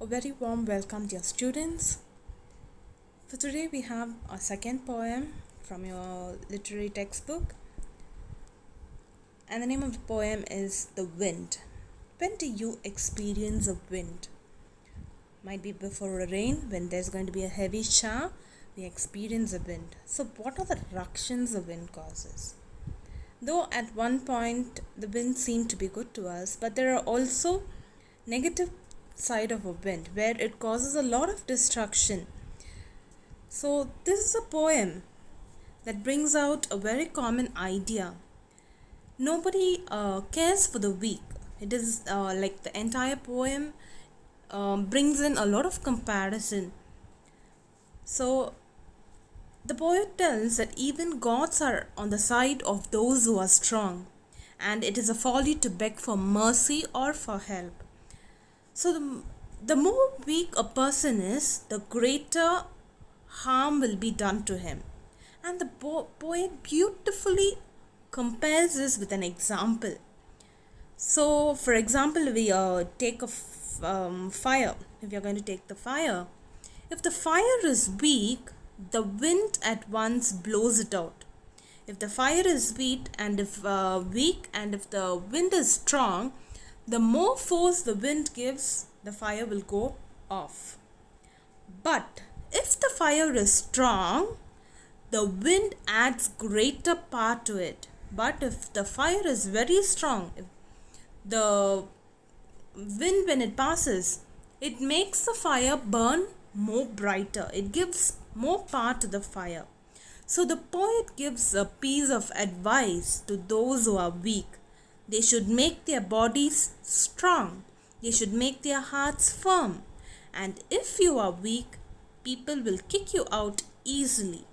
A very warm welcome, dear students. For today, we have a second poem from your literary textbook, and the name of the poem is The Wind. When do you experience a wind? Might be before a rain, when there's going to be a heavy shower, we experience a wind. So, what are the ructions the wind causes? Though at one point the wind seemed to be good to us, but there are also negative side of a wind where it causes a lot of destruction. So this is a poem that brings out a very common idea. Nobody cares for the weak. It is like the entire poem brings in a lot of comparison. So the poet tells that even gods are on the side of those who are strong, and it is a folly to beg for mercy or for help. So the more weak a person is, the greater harm will be done to him. And the poet beautifully compares this with an example. So, for example, we take a fire. If you're going to take the fire, if the fire is weak, the wind at once blows it out. If the fire is weak and if the wind is strong, the more force the wind gives, the fire will go off. But if the fire is strong, the wind adds greater power to it. But if the fire is very strong, if the wind, when it passes, it makes the fire burn more brighter. It gives more power to the fire. So the poet gives a piece of advice to those who are weak. They should make their bodies strong. They should make their hearts firm. And if you are weak, people will kick you out easily.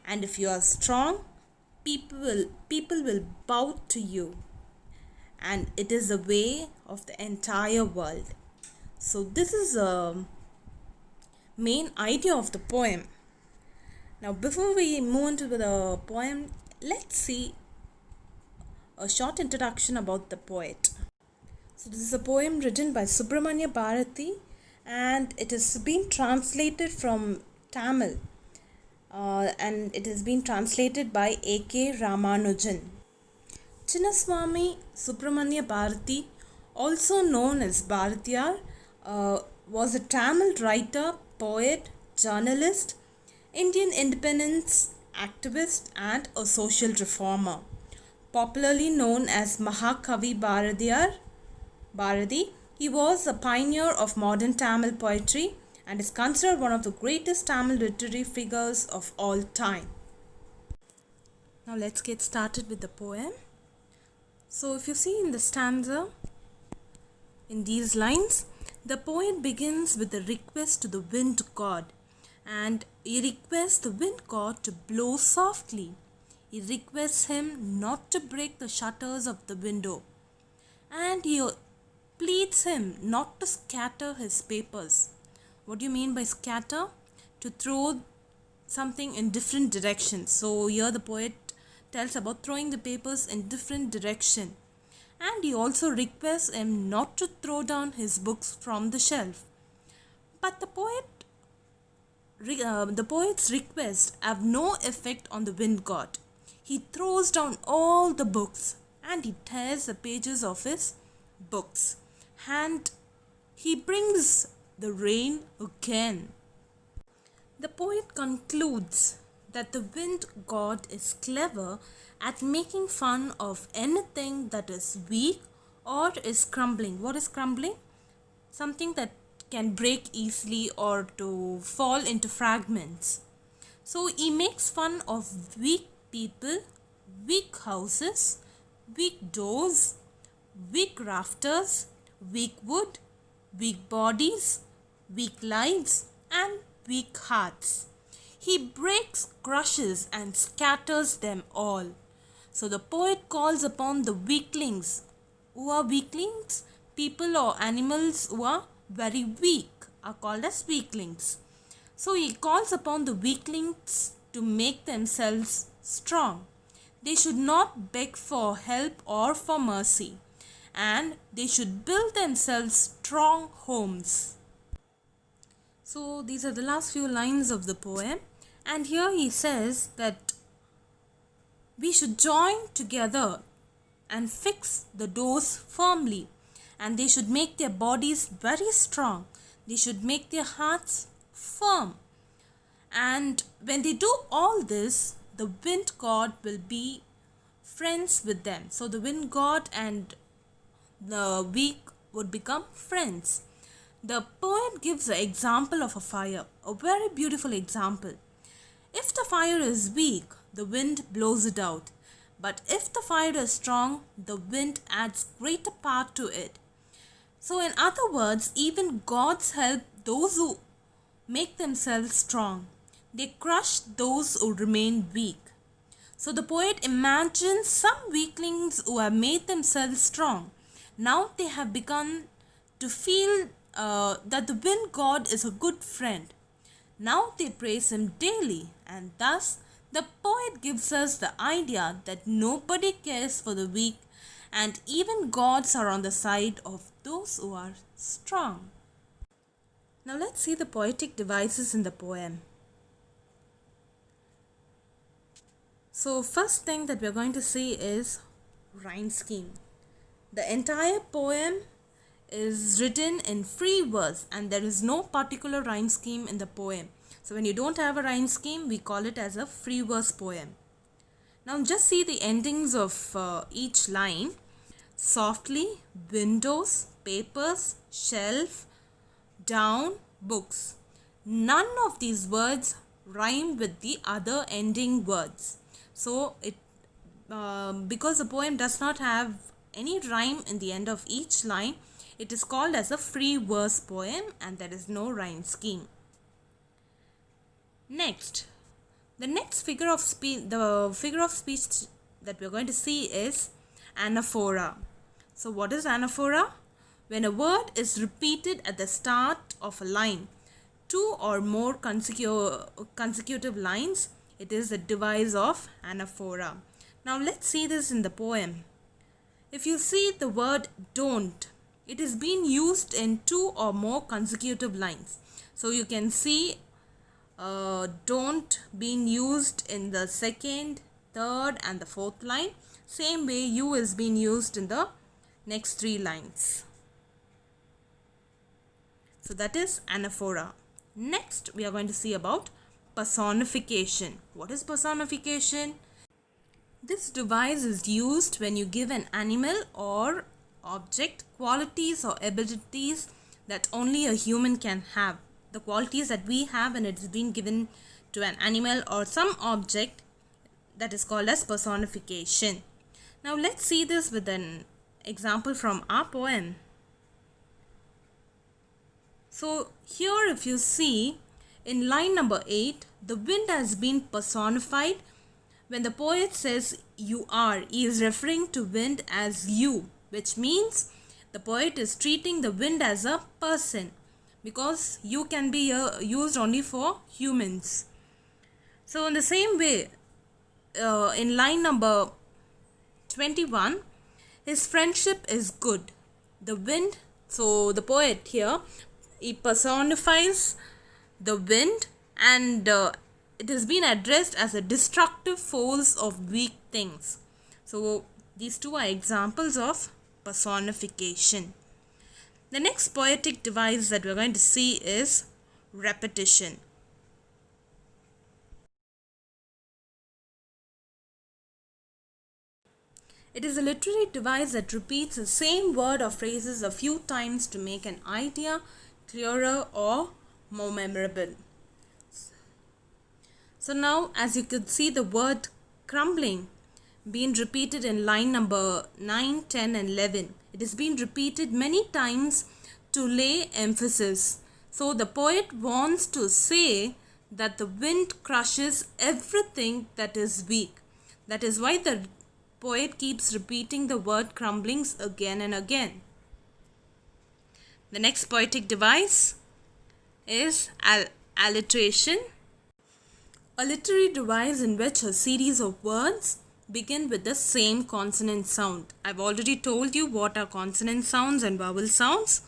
And if you are strong, people will bow to you. And it is the way of the entire world. So this is the main idea of the poem. Now before we move into the poem, let's see a short introduction about the poet. So this is a poem written by Subramanya Bharati, and it has been translated from Tamil, and it has been translated by A.K. Ramanujan. Chinnaswamy Subramanya Bharati, also known as Bharatiyar, was a Tamil writer, poet, journalist, Indian independence activist, and a social reformer. Popularly known as Mahakavi Bharati, he was a pioneer of modern Tamil poetry and is considered one of the greatest Tamil literary figures of all time. Now let's get started with the poem. So if you see in the stanza, in these lines, the poet begins with a request to the wind god, and he requests the wind god to blow softly. He requests him not to break the shutters of the window, and he pleads him not to scatter his papers. What do you mean by scatter? To throw something in different directions. So here the poet tells about throwing the papers in different direction. And he also requests him not to throw down his books from the shelf. But the poet's request have no effect on the wind god. He throws down all the books and he tears the pages of his books. And he brings the rain again. The poet concludes that the wind god is clever at making fun of anything that is weak or is crumbling. What is crumbling? Something that can break easily or to fall into fragments. So he makes fun of weak people, weak houses, weak doors, weak rafters, weak wood, weak bodies, weak lives, and weak hearts. He breaks, crushes, and scatters them all. So the poet calls upon the weaklings. Who are weaklings? People or animals who are very weak are called as weaklings. So he calls upon the weaklings to make themselves strong. They should not beg for help or for mercy, and they should build themselves strong homes. So these are the last few lines of the poem, and here he says that we should join together and fix the doors firmly, and they should make their bodies very strong. They should make their hearts firm. And when they do all this, the wind god will be friends with them. So the wind god and the weak would become friends. The poet gives an example of a fire, a very beautiful example. If the fire is weak, the wind blows it out. But if the fire is strong, the wind adds greater power to it. So in other words, even gods help those who make themselves strong. They crush those who remain weak. So the poet imagines some weaklings who have made themselves strong. Now they have begun to feel that the wind god is a good friend. Now they praise him daily, and thus the poet gives us the idea that nobody cares for the weak, and even gods are on the side of those who are strong. Now let's see the poetic devices in the poem. So first thing that we're going to see is rhyme scheme. The entire poem is written in free verse, and there is no particular rhyme scheme in the poem. So when you don't have a rhyme scheme, we call it as a free verse poem. Now just see the endings of each line. Softly, windows, papers, shelf, down, books. None of these words rhyme with the other ending words. So because the poem does not have any rhyme in the end of each line, it is called as a free verse poem, and there is no rhyme scheme. Next, the figure of speech that we are going to see is anaphora. So what is anaphora? When a word is repeated at the start of a line, two or more consecutive lines, it is the device of anaphora. Now let's see this in the poem. If you see the word don't, it is being used in two or more consecutive lines. So you can see don't being used in the second, third and the fourth line. Same way you is being used in the next three lines. So that is anaphora. Next we are going to see about personification. What is personification? This device is used when you give an animal or object qualities or abilities that only a human can have. The qualities that we have and it's been given to an animal or some object, that is called as personification. Now let's see this with an example from our poem. So here if you see in line number 8, the wind has been personified. When the poet says you are, he is referring to wind as you, which means the poet is treating the wind as a person, because you can be used only for humans. So in the same way, in line number 21, his friendship is good. The wind, so the poet here, he personifies the wind, and it has been addressed as a destructive force of weak things. So these two are examples of personification. The next poetic device that we are going to see is repetition. It is a literary device that repeats the same word or phrases a few times to make an idea clearer or more memorable. So now as you could see the word crumbling being repeated in line number 9, 10 and 11. It has been repeated many times to lay emphasis. So the poet wants to say that the wind crushes everything that is weak. That is why the poet keeps repeating the word crumblings again and again. The next poetic device is alliteration. A literary device in which a series of words begin with the same consonant sound. I've already told you what are consonant sounds and vowel sounds.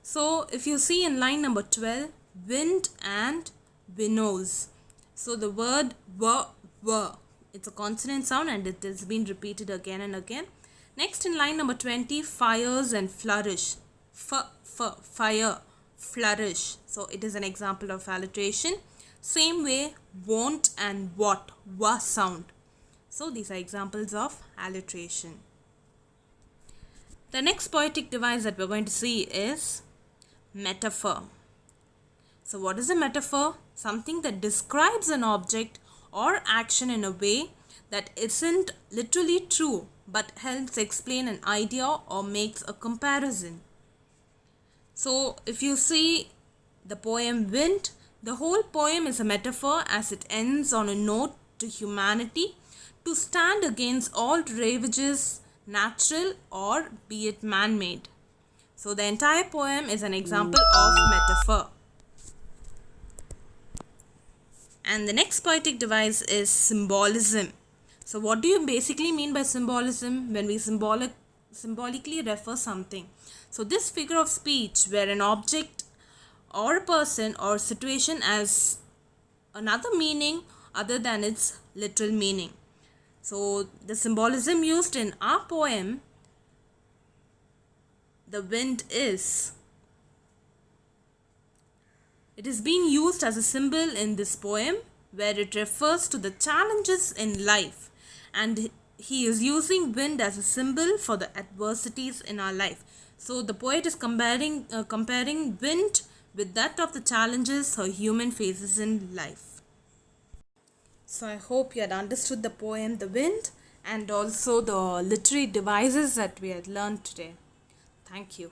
So if you see in line number 12, wind and winnows. So the word it's a consonant sound and it has been repeated again and again. Next in line number 20, fires and flourish. Fire, flourish. So it is an example of alliteration. Same way, won't and what, wa sound. So these are examples of alliteration. The next poetic device that we're going to see is metaphor. So what is a metaphor? Something that describes an object or action in a way that isn't literally true but helps explain an idea or makes a comparison. So if you see the poem Wind, the whole poem is a metaphor as it ends on a note to humanity to stand against all ravages, natural or be it man-made. So the entire poem is an example of metaphor. And the next poetic device is symbolism. So what do you basically mean by symbolism? When we symbolically refer something. So this figure of speech where an object or a person or situation has another meaning other than its literal meaning. So the symbolism used in our poem, the wind is, it is being used as a symbol in this poem where it refers to the challenges in life, and he is using wind as a symbol for the adversities in our life. So the poet is comparing wind with that of the challenges a human faces in life. So I hope you had understood the poem The Wind and also the literary devices that we had learned today. Thank you.